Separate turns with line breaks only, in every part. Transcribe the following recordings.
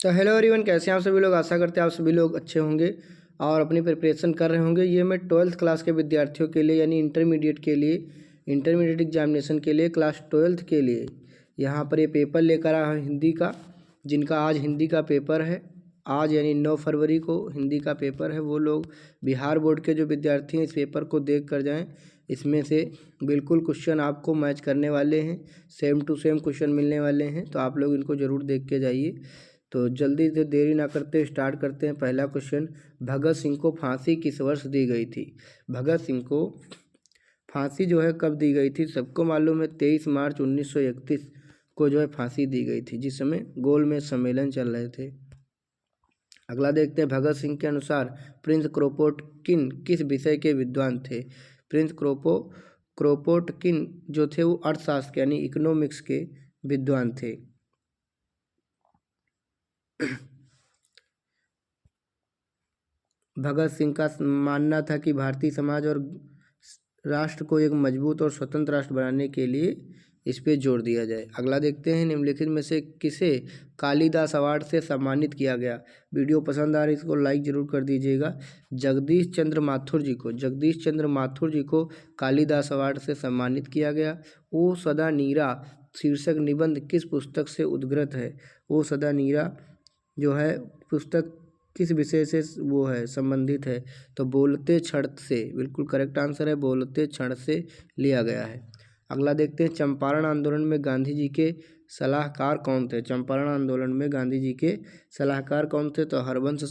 तो hello everyone, कैसे हैं आप सभी लोग। आशा करते हैं आप सभी लोग अच्छे होंगे और अपनी प्रिपरेशन कर रहे होंगे। ये मैं 12th क्लास के विद्यार्थियों के लिए यानी इंटरमीडिएट के लिए, इंटरमीडिएट एग्जामिनेशन के लिए, क्लास 12th के लिए यहाँ पर ये पेपर लेकर आया हूँ हिंदी का। जिनका आज हिंदी का पेपर है, आज यानी 9 फरवरी को हिंदी का पेपर है, वो लोग बिहार बोर्ड के जो विद्यार्थी हैं इस पेपर को देख कर जाएँ। इसमें से बिल्कुल क्वेश्चन आपको मैच करने वाले हैं, सेम टू सेम क्वेश्चन मिलने वाले हैं, तो आप लोग इनको ज़रूर देख के जाइए। तो जल्दी से देरी ना करते स्टार्ट करते हैं। पहला क्वेश्चन, भगत सिंह को फांसी किस वर्ष दी गई थी। भगत सिंह को फांसी जो है कब दी गई थी, सबको मालूम है 23 मार्च 1931 को जो है फांसी दी गई थी, जिस समय गोल में सम्मेलन चल रहे थे। अगला देखते हैं, भगत सिंह के अनुसार प्रिंस क्रोपोटकिन किस विषय के विद्वान थे। प्रिंस क्रोपोटकिन जो थे वो अर्थशास्त्र यानी इकोनॉमिक्स के विद्वान थे। भगत सिंह का मानना था कि भारतीय समाज और राष्ट्र को एक मजबूत और स्वतंत्र राष्ट्र बनाने के लिए इस पे जोर दिया जाए। अगला देखते हैं, निम्नलिखित में से किसे कालिदास अवार्ड से सम्मानित किया गया। वीडियो पसंद आ रही है इसको लाइक जरूर कर दीजिएगा। जगदीश चंद्र माथुर जी को कालिदास अवार्ड से सम्मानित किया गया। ओ सदा नीरा शीर्षक निबंध किस पुस्तक से उद्गृत है। ओ सदा नीरा जो है पुस्तक किस विषय से वो है संबंधित है, तो बोलते क्षण से, बिल्कुल करेक्ट आंसर है, बोलते क्षण से लिया गया है। अगला देखते हैं, चंपारण आंदोलन में गांधी जी के सलाहकार कौन थे। चंपारण आंदोलन में गांधी जी के सलाहकार कौन थे, तो हरवंश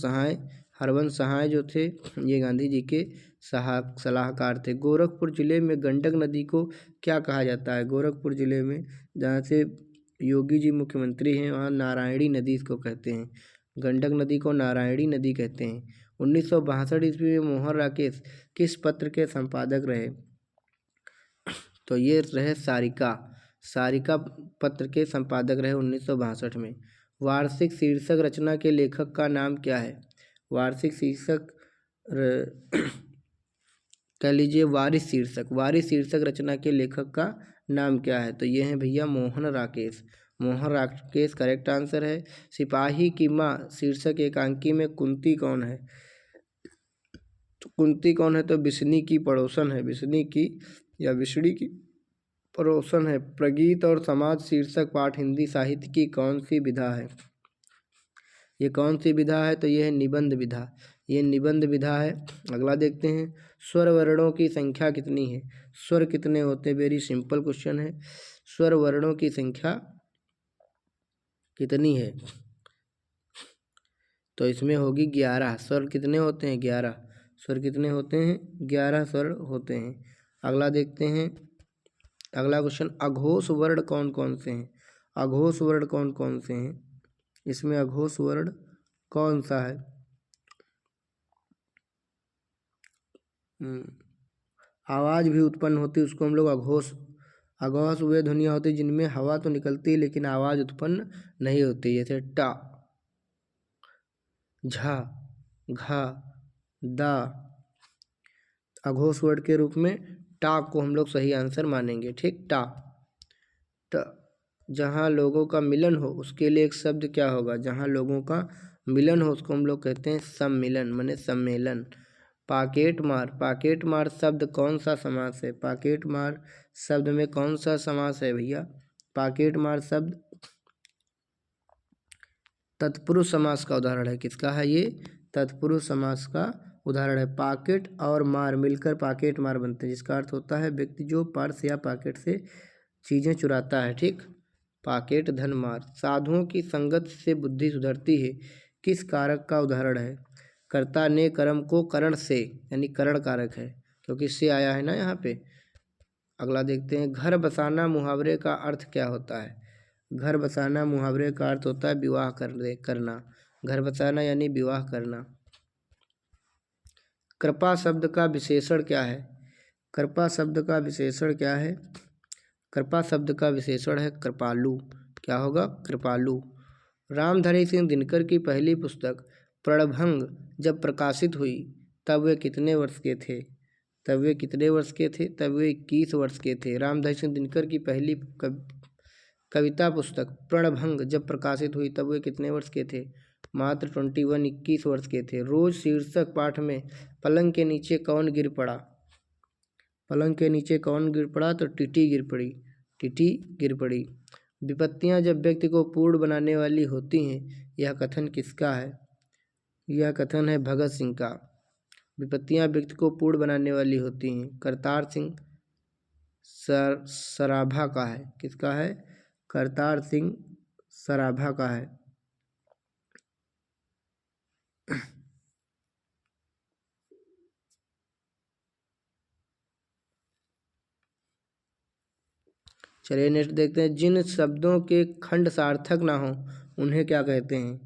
सहाय जो थे ये गांधी जी के सलाहकार थे। गोरखपुर जिले में गंडक नदी को क्या कहा जाता है। गोरखपुर जिले में जहाँ से योगी जी मुख्यमंत्री हैं वहाँ नारायणी नदी इसको कहते हैं। गंडक नदी को नारायणी नदी कहते हैं। 1962 ईस्वी में मोहन राकेश किस पत्र के संपादक रहे, तो ये रहे सारिका पत्र के संपादक रहे 1962 में। वार्षिक शीर्षक रचना के लेखक का नाम क्या है। वार्षिक शीर्षक कह लीजिए वारिस शीर्षक रचना के लेखक का नाम क्या है, तो ये है भैया मोहन राकेश करेक्ट आंसर है। सिपाही की माँ शीर्षक एकांकी में कुंती कौन है, तो बिस्नी की पड़ोसन है, बिस्नी की या विष्णी की पड़ोसन है। प्रगीत और समाज शीर्षक पाठ हिंदी साहित्य की कौन सी विधा है। ये कौन सी विधा है, तो ये है निबंध विधा, ये निबंध विधा है। अगला देखते हैं, स्वर वर्णों की संख्या कितनी है। स्वर कितने होते हैं, वेरी सिंपल क्वेश्चन है। स्वर वर्णों की संख्या कितनी है, तो इसमें होगी 11। स्वर कितने होते हैं, 11 स्वर कितने होते हैं, 11 स्वर होते हैं। अगला देखते हैं, अगला क्वेश्चन, अघोष वर्ण कौन कौन से हैं। अघोष वर्ण कौन कौन से हैं, इसमें अघोष वर्ण कौन सा है। आवाज़ भी उत्पन्न होती है उसको हम लोग अघोष वे ध्वनियाँ होती जिनमें हवा तो निकलती है लेकिन आवाज़ उत्पन्न नहीं होती, जैसे टा, झा, घा, दा। अघोष वर्ड के रूप में टा को हम लोग सही आंसर मानेंगे। ठीक, टा। जहाँ लोगों का मिलन हो उसके लिए एक शब्द क्या होगा। जहाँ लोगों का मिलन हो उसको हम लोग कहते हैं सम्मिलन, माने सम्मेलन। पाकेट मार शब्द कौन सा समास है। पाकेट मार शब्द में कौन सा समास है भैया। पाकेट मार शब्द तत्पुरुष समास का उदाहरण है। किसका है ये, तत्पुरुष समास का उदाहरण है। पाकेट और मार मिलकर पाकेट मार बनते हैं, जिसका अर्थ होता है व्यक्ति जो पर्स या पॉकेट से चीज़ें चुराता है। ठीक, पाकेट धन मार। साधुओं की संगत से बुद्धि सुधरती है, किस कारक का उदाहरण है। कर्ता ने कर्म को करण से, यानी करण कारक है क्योंकि से आया है ना यहाँ पे। अगला देखते हैं, घर बसाना मुहावरे का अर्थ क्या होता है। घर बसाना मुहावरे का अर्थ होता है विवाह करना। घर बसाना यानी विवाह करना। कृपा शब्द का विशेषण क्या है। कृपा शब्द का विशेषण क्या है। कृपा शब्द का विशेषण है कृपालु। क्या होगा, कृपालु। रामधारी सिंह दिनकर की पहली पुस्तक प्रणभंग जब प्रकाशित हुई तब वे कितने वर्ष के थे। तब वे 21 वर्ष के थे। रामधारी सिंह दिनकर की कविता पुस्तक प्रणभंग जब प्रकाशित हुई तब वे कितने वर्ष के थे? मात्र 21, 21 वर्ष के थे। रोज शीर्षक पाठ में पलंग के नीचे कौन गिर पड़ा? पलंग के नीचे कौन गिर पड़ा? तो टीटी गिर पड़ी, टीटी गिर पड़ी। विपत्तियां जब व्यक्ति को पूर्ण बनाने वाली होती हैं, यह कथन किसका है? यह कथन है भगत सिंह का। विपत्तियां व्यक्ति को पूर्ण बनाने वाली होती हैं, करतार सिंह सराभा का है। किसका है? करतार सिंह सराभा का है। चलिए नेक्स्ट देखते हैं। जिन शब्दों के खंड सार्थक ना हो उन्हें क्या कहते हैं?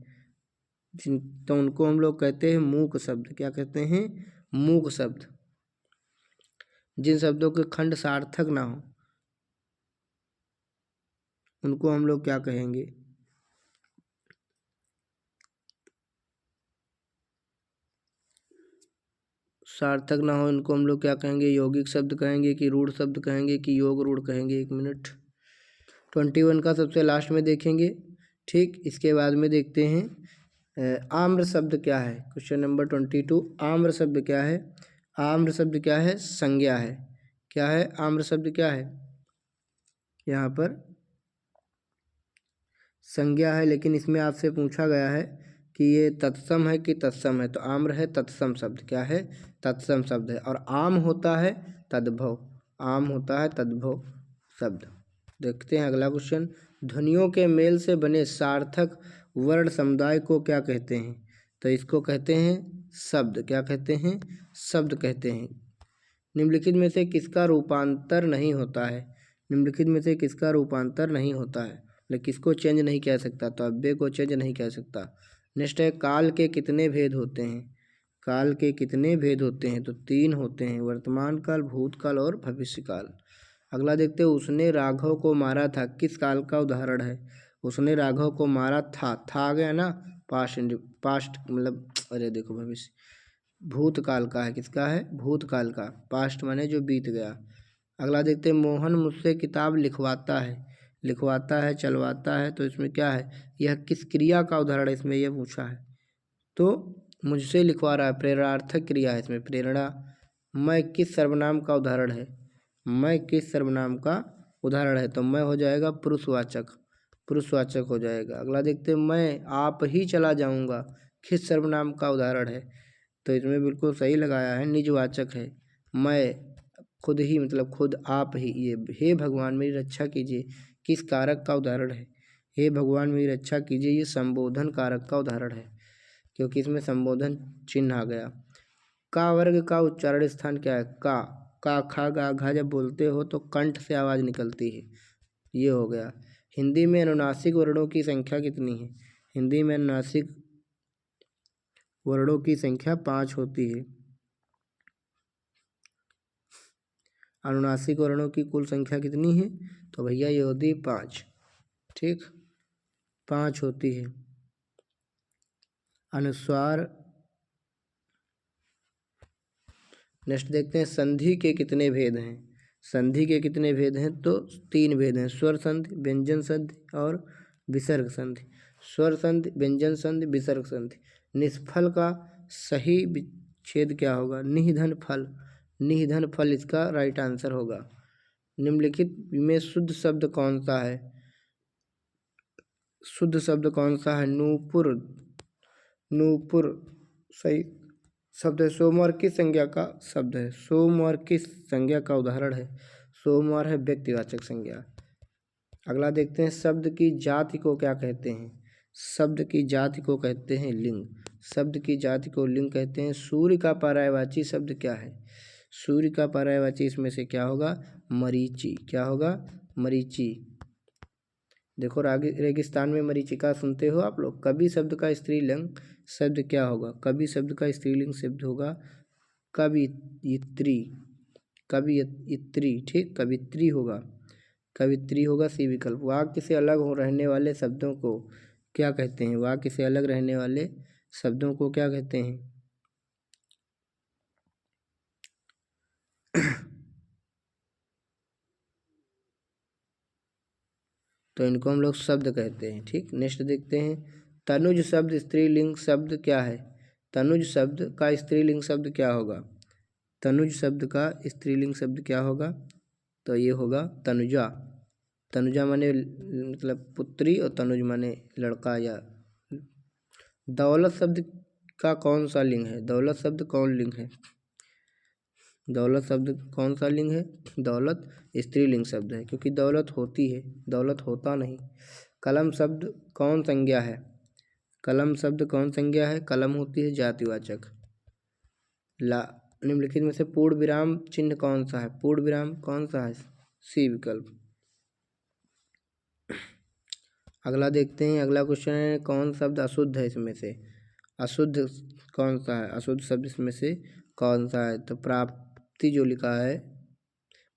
तो उनको हम लोग कहते हैं मूक शब्द। क्या कहते हैं? मूक शब्द। जिन शब्दों के खंड सार्थक ना हो उनको हम लोग क्या कहेंगे? सार्थक ना हो इनको हम लोग क्या कहेंगे? यौगिक शब्द कहेंगे कि रूढ़ शब्द कहेंगे कि योग रूढ़ कहेंगे? 1 मिनट। 21 का सबसे लास्ट में देखेंगे। ठीक, इसके बाद में देखते हैं आम्र शब्द क्या है। क्वेश्चन नंबर 22, आम्र शब्द क्या है? आम्र शब्द क्या है? संज्ञा है। क्या है? आम्र शब्द क्या है? यहाँ पर संज्ञा है, लेकिन इसमें आपसे पूछा गया है कि ये तत्सम है कि तत्सम है, तो आम्र है तत्सम शब्द। क्या है? तत्सम शब्द है। और आम होता है तद्भव, आम होता है तद्भव शब्द। देखते हैं अगला क्वेश्चन। ध्वनियों के मेल से बने सार्थक वर्ण समुदाय को क्या कहते हैं? तो इसको कहते हैं शब्द। क्या कहते हैं? शब्द कहते हैं। निम्नलिखित में से किसका रूपांतर नहीं होता है? निम्नलिखित में से किसका रूपांतर नहीं होता है? मतलब किसको चेंज नहीं कह सकता? तो अव्यय को चेंज नहीं कह सकता। नेक्स्ट है, काल के कितने भेद होते हैं? काल के कितने भेद होते हैं? तो 3 होते हैं, वर्तमान काल, भूतकाल और भविष्यकाल। अगला देखते हैं, उसने राघव को मारा था किस काल का उदाहरण है? उसने राघव को मारा था आ गया ना, पास्ट मतलब अरे देखो भविष्य, भूतकाल का है। किसका है? भूतकाल का। पास्ट माने जो बीत गया। अगला देखते हैं, मोहन मुझसे किताब लिखवाता है। लिखवाता है, चलवाता है, तो इसमें क्या है? यह किस क्रिया का उदाहरण है? इसमें यह पूछा है, तो मुझसे लिखवा रहा है, प्रेरणार्थक क्रिया है इसमें, प्रेरणा। मैं किस सर्वनाम का उदाहरण है? मैं किस सर्वनाम का उदाहरण है? तो मैं हो जाएगा पुरुषवाचक, पुरुषवाचक हो जाएगा। अगला देखते हैं, मैं आप ही चला जाऊंगा किस सर्वनाम का उदाहरण है? तो इसमें बिल्कुल सही लगाया है, निजवाचक है। मैं खुद ही मतलब खुद आप ही, ये हे भगवान मेरी रक्षा कीजिए किस कारक का उदाहरण है? हे भगवान मेरी रक्षा कीजिए ये संबोधन कारक का उदाहरण है, क्योंकि इसमें संबोधन चिन्ह आ गया। का वर्ग का उच्चारण स्थान क्या है? का खा गा घा जब बोलते हो तो कंठ से आवाज़ निकलती है, ये हो गया। हिंदी में अनुनासिक वर्णों की संख्या कितनी है? हिंदी में अनुनासिक वर्णों की संख्या 5 होती है। अनुनासिक वर्णों की कुल संख्या कितनी है? तो भैया ये होती 5। ठीक, 5 होती है। अनुस्वार। नेक्स्ट देखते हैं, संधि के कितने भेद हैं? संधि के कितने भेद हैं? तो 3 भेद हैं, स्वर संधि, व्यंजन संधि और विसर्ग संधि। स्वर संधि, व्यंजन संधि, विसर्ग संधि। निष्फल का सही विच्छेद क्या होगा? निधन फल, निधन फल इसका राइट आंसर होगा। निम्नलिखित में शुद्ध शब्द कौन सा है? शुद्ध शब्द कौन सा है? नूपुर, नूपुर सही शब्द है। सोमवार किस संज्ञा का शब्द है? सोमवार किस संज्ञा का उदाहरण है? सोमवार है व्यक्तिवाचक संज्ञा। अगला देखते हैं, शब्द की जाति को क्या कहते हैं? शब्द की जाति को कहते हैं लिंग। शब्द की जाति को लिंग कहते हैं। सूर्य का पर्यायवाची शब्द क्या है? सूर्य का पर्यायवाची इसमें से क्या होगा? मरीचि। क्या होगा? मरीचि। देखो रेगिस्तान में मरीचिका सुनते हो आप लोग। कवि शब्द का स्त्रीलिंग शब्द क्या होगा? कवि शब्द का स्त्रीलिंग शब्द होगा कवियत्री, कवियत्री। ठीक, कवित्री होगा, कवित्री होगा सी विकल्प। वाक्य से अलग हो रहने वाले शब्दों को क्या कहते हैं? वाक्य से अलग रहने वाले शब्दों को क्या कहते हैं? तो इनको हम लोग शब्द कहते हैं। ठीक, नेक्स्ट देखते हैं तनुज शब्द स्त्रीलिंग शब्द क्या है। तनुज शब्द का स्त्रीलिंग शब्द क्या होगा। तनुज शब्द का स्त्रीलिंग शब्द क्या होगा, तो ये होगा तनुजा। तनुजा माने मतलब पुत्री और तनुज माने लड़का या। दौलत शब्द का कौन सा लिंग है। दौलत शब्द कौन लिंग है। दौलत शब्द कौन सा लिंग है। दौलत स्त्रीलिंग शब्द है क्योंकि दौलत होती है, दौलत होता नहीं। कलम शब्द कौन संज्ञा है। कलम शब्द कौन संज्ञा है। कलम होती है जातिवाचक। निम्नलिखित में से पूर्ण विराम चिन्ह कौन सा है। पूर्ण विराम कौन सा है, सी विकल्प। अगला देखते हैं, अगला क्वेश्चन है कौन शब्द अशुद्ध है इसमें से। अशुद्ध कौन सा है, अशुद्ध शब्द इसमें से कौन सा है। तो प्राप्ति जो लिखा है,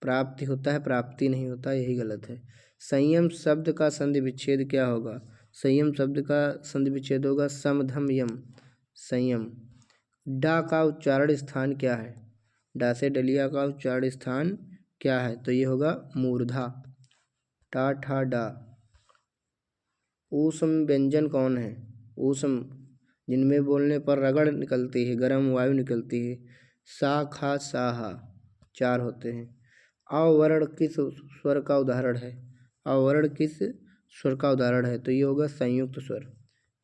प्राप्ति होता है, प्राप्ति नहीं होता, यही गलत है। संयम शब्द का संधि विच्छेद क्या होगा। संयम शब्द का संधि विच्छेद होगा समधम यम, संयम। डा का उच्चारण स्थान क्या है। डा से डलिया का उच्चारण स्थान क्या है, तो ये होगा मूर्धा। टा ठा डा। ऊष्म व्यंजन कौन है। ऊष्म जिनमें बोलने पर रगड़ निकलती है, गर्म वायु निकलती है। सा खा साहा, 4 होते हैं। अवर्ण किस स्वर का उदाहरण है। अवर्ण किस स्वर का उदाहरण है, तो ये होगा संयुक्त स्वर,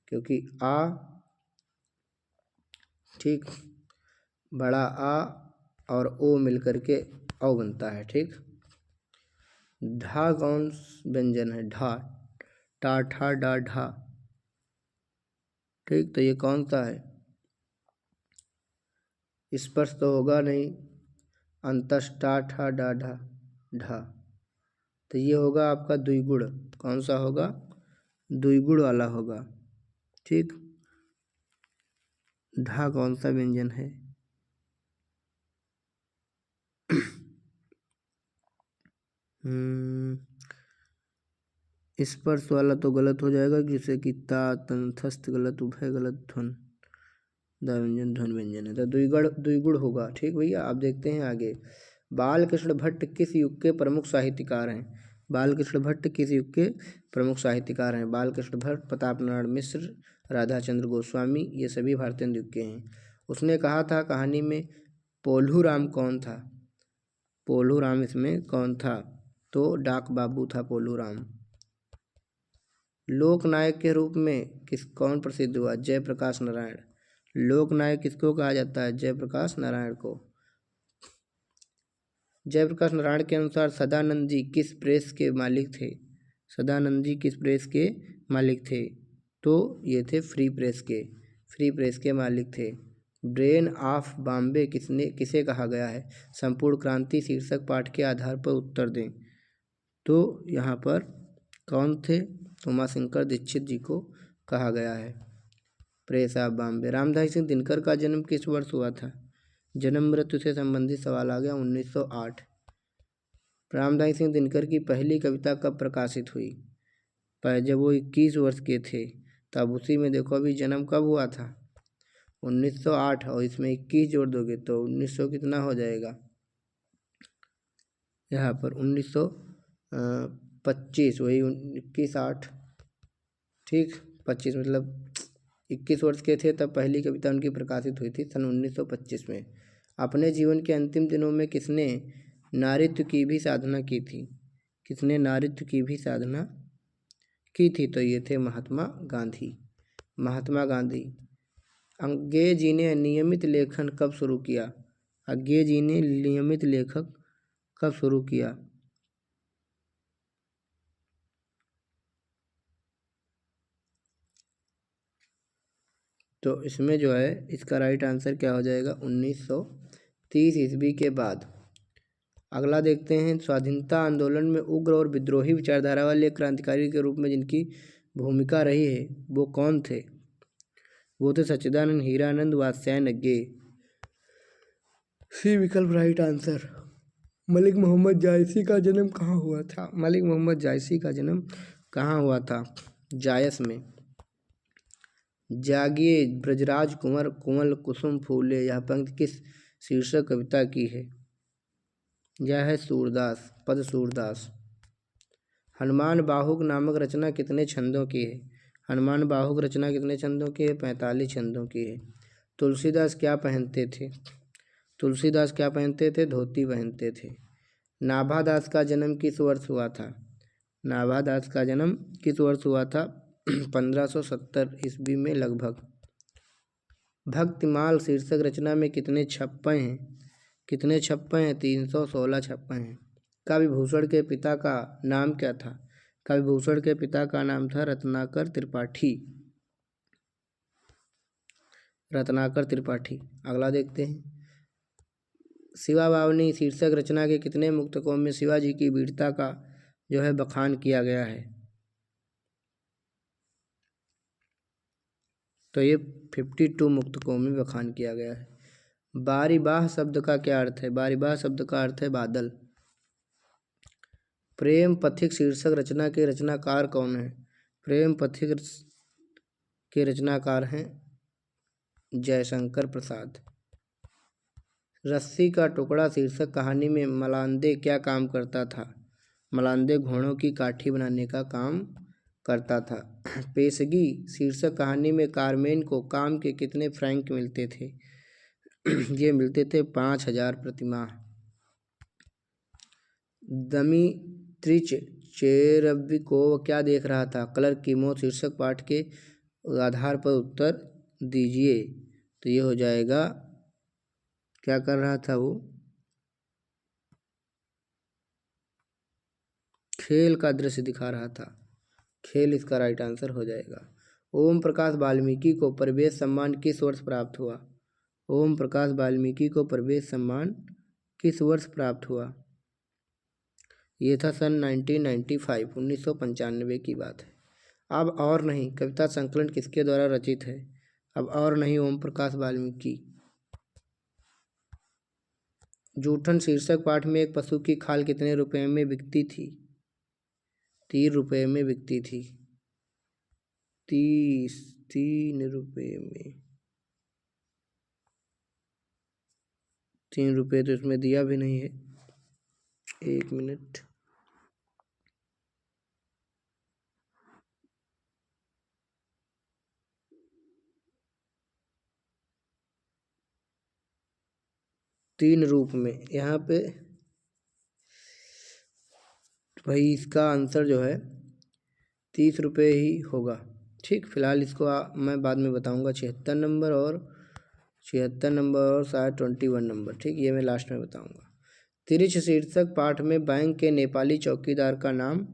क्योंकि आ, ठीक, बड़ा आ और ओ मिलकर के औ बनता है। ठीक, ढा कौन व्यंजन है। ढा, टा ठा डा ढा। ठीक, तो ये कौन सा है। स्पर्श तो होगा नहीं। अंतस टा ठा डा ढा ढा, तो ये होगा आपका द्विगुण। कौन सा होगा, द्विगुण वाला होगा। ठीक, ढा कौन सा व्यंजन है। स्पर्श वाला तो गलत हो जाएगा, जैसे कि ता तंथस्थ गलत, उभय गलत, ध्वन दा व्यंजन ध्वन व्यंजन है, तो द्विगुण होगा। ठीक भैया, आप देखते हैं आगे। बालकृष्ण भट्ट किस युग के प्रमुख साहित्यकार हैं। बालकृष्ण भट्ट किस युग के प्रमुख साहित्यकार हैं। बालकृष्ण भट्ट, प्रताप नारायण मिश्र, राधाचंद्र गोस्वामी, ये सभी भारतीय युग के हैं। उसने कहा था कहानी में पोल्हू राम कौन था। पोल्हू राम इसमें कौन था, तो डाक बाबू था पोल्हू राम। लोकनायक के रूप में कौन प्रसिद्ध हुआ, जयप्रकाश नारायण। लोकनायक किसको कहा जाता है, जयप्रकाश नारायण को। जयप्रकाश नारायण के अनुसार सदानंद जी किस प्रेस के मालिक थे। सदानंद जी किस प्रेस के मालिक थे, तो ये थे फ्री प्रेस के मालिक थे। ब्रेन ऑफ बॉम्बे किसे कहा गया है। संपूर्ण क्रांति शीर्षक पाठ के आधार पर उत्तर दें, तो यहाँ पर कौन थे, उमाशंकर दीक्षित जी को कहा गया है प्रेस ऑफ बॉम्बे। रामधारी सिंह दिनकर का जन्म किस वर्ष हुआ था। जन्म मृत्यु से संबंधित सवाल आ गया, 1908। रामधारी सिंह दिनकर की पहली कविता कब प्रकाशित हुई, जब वो 21 वर्ष के थे, तब उसी में देखो अभी जन्म कब हुआ था, 1908, और इसमें 21 जोड़ दोगे तो 1900 कितना हो जाएगा, यहाँ पर 1925, वही 21/8, ठीक, 25 मतलब 21 वर्ष के थे तब पहली कविता उनकी प्रकाशित हुई थी सन 1925 में। अपने जीवन के अंतिम दिनों में किसने नारित्व की भी साधना की थी। किसने नारित्व की भी साधना की थी, तो ये थे महात्मा गांधी। महात्मा गांधी। अंग्रेज जी ने नियमित लेखन कब शुरू किया। अंग्रेज जी ने नियमित लेखक कब शुरू किया, तो इसमें जो है इसका राइट आंसर क्या हो जाएगा, 1930 ईस्वी के बाद। अगला देखते हैं, स्वाधीनता आंदोलन में उग्र और विद्रोही विचारधारा वाले क्रांतिकारी के रूप में जिनकी भूमिका रही है वो कौन थे। वो थे सच्चिदानंद, हीरानंद, वात्स्यायन अज्ञे। सी विकल्प राइट आंसर। मलिक मोहम्मद जायसी का जन्म कहाँ हुआ था। मलिक मोहम्मद जायसी का जन्म कहाँ हुआ था, जायस में। जागिए ब्रजराज कुंवर कुमल कुसुम फूले, यह पंक्ति किस शीर्षक कविता की है। यह है सूरदास, पद सूरदास। हनुमान बाहुक नामक रचना कितने छंदों की है? हनुमान बाहुक रचना कितने छंदों की है? 45 छंदों की है। तुलसीदास क्या पहनते थे? तुलसीदास क्या पहनते थे? धोती पहनते थे। नाभादास का जन्म किस वर्ष हुआ था? नाभादास का जन्म किस वर्ष हुआ था? 1570 ईस्वी में लगभग। भक्तिमाल शीर्षक रचना में कितने छप्पे हैं? कितने छप्पे हैं? 316 छप्पे हैं। कविभूषण के पिता का नाम क्या था? कविभूषण के पिता का नाम था रत्नाकर त्रिपाठी। रत्नाकर त्रिपाठी। अगला देखते हैं। शिवा बावनी शीर्षक रचना के कितने मुक्तकों में शिवाजी की वीरता का जो है बखान किया गया है? तो ये 52 मुक्तकों में बखान किया गया है। बारिबाह शब्द का क्या अर्थ है? बारिबाह शब्द का अर्थ है बादल। प्रेम पथिक शीर्षक रचना के रचनाकार कौन है? प्रेम पथिक के रचनाकार हैं जयशंकर प्रसाद। रस्सी का टुकड़ा शीर्षक कहानी में मलांदे क्या काम करता था? मलांदे घोड़ों की काठी बनाने का काम करता था। पेशगी शीर्षक कहानी में कारमेन को काम के कितने फ्रैंक मिलते थे? ये मिलते थे 5000 प्रतिमाह। दमित्रिच चेरेव्कोव क्या देख रहा था? क्लर्क की मौत शीर्षक पाठ के आधार पर उत्तर दीजिए। तो ये हो जाएगा, क्या कर रहा था वो? खेल का दृश्य दिखा रहा था। खेल इसका राइट आंसर हो जाएगा। ओम प्रकाश वाल्मीकि को परिवेश सम्मान किस वर्ष प्राप्त हुआ? ओम प्रकाश वाल्मीकि को परिवेश सम्मान किस वर्ष प्राप्त हुआ? ये था सन 1995, 1995 की बात है। अब और नहीं कविता संकलन किसके द्वारा रचित है? अब और नहीं ओम प्रकाश वाल्मीकि। जूठन शीर्षक पाठ में एक पशु की खाल कितने रुपए में बिकती थी? 3 रुपये में बिकती थी। 3 रुपये में। 3 रुपये तो इसमें दिया भी नहीं है। 1 मिनट। तीन रूप में यहाँ पे भाई इसका आंसर जो है 30 रुपये ही होगा। ठीक, फिलहाल इसको मैं बाद में बताऊंगा। 76 नंबर और 76 नंबर और शायद 21 नंबर। ठीक, ये मैं लास्ट में बताऊंगा। तिरिछ शीर्षक पाठ में बैंक के नेपाली चौकीदार का नाम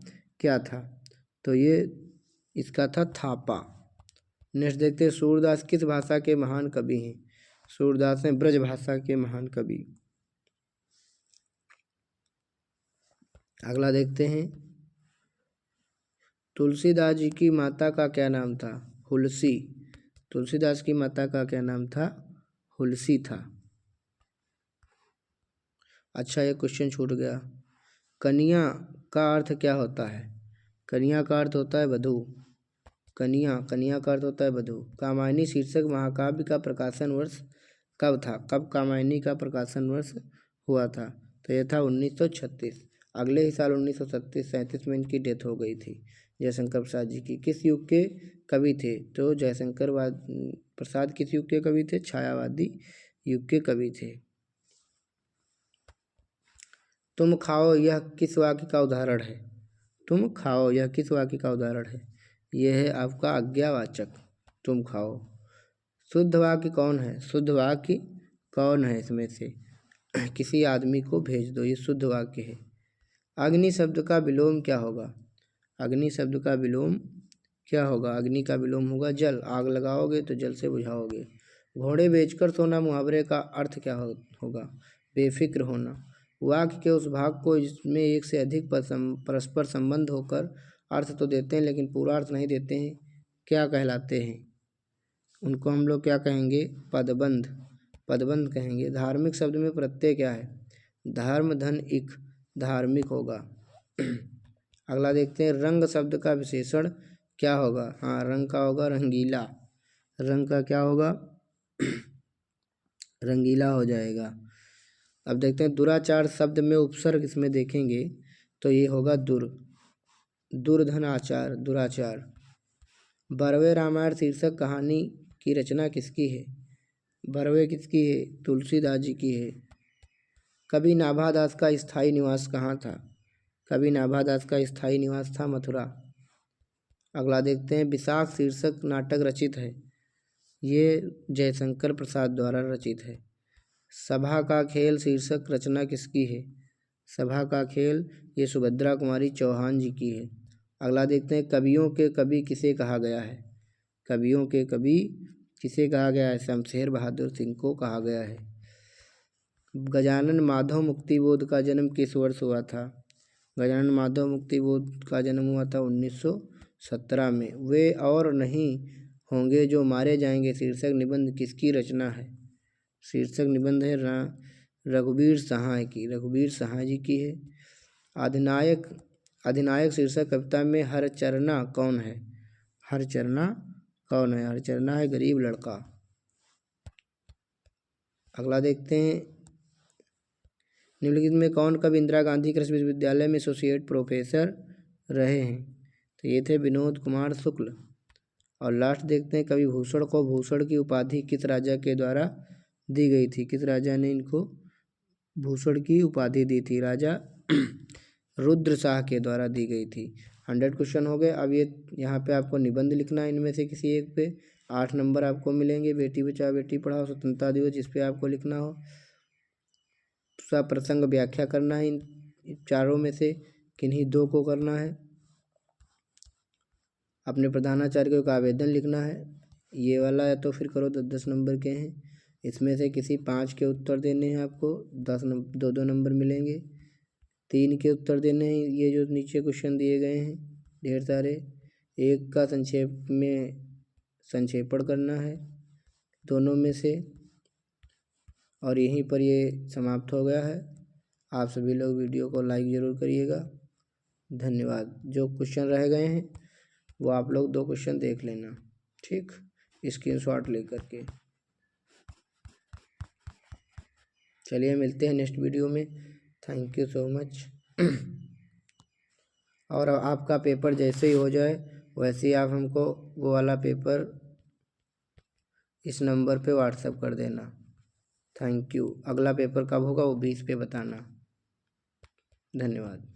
क्या था? तो ये इसका था थापा। नेक्स्ट देखते हैं, सूरदास किस भाषा के महान कवि हैं? सूरदास हैं ब्रज भाषा के महान कवि। अगला देखते हैं, तुलसीदास जी की माता का क्या नाम था? हुलसी। तुलसीदास की माता का क्या नाम था? हुलसी था। अच्छा, ये क्वेश्चन छूट गया। कन्या का अर्थ क्या होता है? कन्या का अर्थ होता है वधू। कन्या का अर्थ होता है वधू। कामायनी शीर्षक महाकाव्य का प्रकाशन वर्ष कब था? कब कामायनी का प्रकाशन वर्ष हुआ था? तो यह था 1936। अगले ही साल 1937 में इनकी डेथ हो गई थी, जयशंकर प्रसाद जी की। किस युग के कवि थे? तो जयशंकर प्रसाद किस युग के कवि थे? छायावादी युग के कवि थे। तुम खाओ यह किस वाक्य का उदाहरण है? तुम खाओ यह किस वाक्य का उदाहरण है? यह है आपका आज्ञावाचक, तुम खाओ। शुद्ध वाक्य कौन है? शुद्ध वाक्य कौन है इसमें से? किसी आदमी को भेज दो, ये शुद्ध वाक्य है। अग्नि शब्द का विलोम क्या होगा? अग्नि शब्द का विलोम क्या होगा? अग्नि का विलोम होगा जल। आग लगाओगे तो जल से बुझाओगे। घोड़े बेचकर सोना मुहावरे का अर्थ क्या होगा? बेफिक्र होना। वाक्य के उस भाग को जिसमें एक से अधिक परस्पर संबंध होकर अर्थ तो देते हैं लेकिन पूरा अर्थ नहीं देते हैं, क्या कहलाते हैं? उनको हम लोग क्या कहेंगे? पदबंध। पदबंध कहेंगे। धार्मिक शब्द में प्रत्यय क्या है? धर्म धन इक, धार्मिक होगा। अगला देखते हैं, रंग शब्द का विशेषण क्या होगा? हाँ, रंग का होगा रंगीला। रंग का क्या होगा? रंगीला हो जाएगा। अब देखते हैं, दुराचार शब्द में उपसर्ग इसमें देखेंगे तो ये होगा दुर। दुर्धनाचार, दुराचार। 12वें रामायण शीर्षक कहानी की रचना किसकी है? 12वें किसकी है? तुलसीदास जी की है। कवि नाभादास का स्थायी निवास कहाँ था? कवि नाभादास का स्थायी निवास था मथुरा। अगला देखते हैं, विशाख शीर्षक नाटक रचित है। ये जयशंकर प्रसाद द्वारा रचित है। सभा का खेल शीर्षक रचना किसकी है? सभा का खेल ये सुभद्रा कुमारी चौहान जी की है। अगला देखते हैं, कवियों के कवि किसे कहा गया है? कवियों के कवि किसे कहा गया है? शमशेर बहादुर सिंह को कहा गया है। गजानन माधव मुक्तिबोध का जन्म किस वर्ष हुआ था? गजानन माधव मुक्तिबोध का जन्म हुआ था 1917 में। वे और नहीं होंगे जो मारे जाएंगे शीर्षक निबंध किसकी रचना है? शीर्षक निबंध है रघुवीर सहाय की, रघुवीर सहाय जी की है। अधिनायक, अधिनायक शीर्षक कविता में हरचरना कौन है? हरचरना कौन है? हरचरना है गरीब लड़का। अगला देखते हैं, निम्नलिखित में कौन कवि इंदिरा गांधी कृषि विश्वविद्यालय में एसोसिएट प्रोफेसर रहे हैं? तो ये थे विनोद कुमार शुक्ल। और लास्ट देखते हैं, कवि भूषण को भूषण की उपाधि किस राजा के द्वारा दी गई थी? किस राजा ने इनको भूषण की उपाधि दी थी? राजा रुद्र शाह के द्वारा दी गई थी। 100 क्वेश्चन हो गए। अब ये यहाँ पे आपको निबंध लिखना है, इनमें से किसी एक पे 8 नंबर आपको मिलेंगे। बेटी बचाओ बेटी पढ़ाओ, स्वतंत्रता दिवस, जिस पे आपको लिखना हो। प्रसंग व्याख्या करना है, इन चारों में से किन्हीं दो को करना है। अपने प्रधानाचार्य को एक आवेदन लिखना है। ये वाला या तो फिर करो 10-10 नंबर के हैं, इसमें से किसी 5 के उत्तर देने हैं आपको, 2-2 नंबर मिलेंगे। 3 के उत्तर देने हैं, ये जो नीचे क्वेश्चन दिए गए हैं ढेर सारे। 1 का संक्षेप में संक्षेपण करना है दोनों में से। और यहीं पर ये समाप्त हो गया है। आप सभी लोग वीडियो को लाइक ज़रूर करिएगा। धन्यवाद। जो क्वेश्चन रह गए हैं वो आप लोग 2 क्वेश्चन देख लेना, ठीक, स्क्रीनशॉट लेकर के। चलिए मिलते हैं नेक्स्ट वीडियो में। Thank you so much. और आपका पेपर जैसे ही हो जाए वैसे ही आप हमको वो वाला पेपर इस नंबर पे व्हाट्सएप कर देना। Thank you. अगला पेपर कब होगा वो 20 पे बताना। धन्यवाद।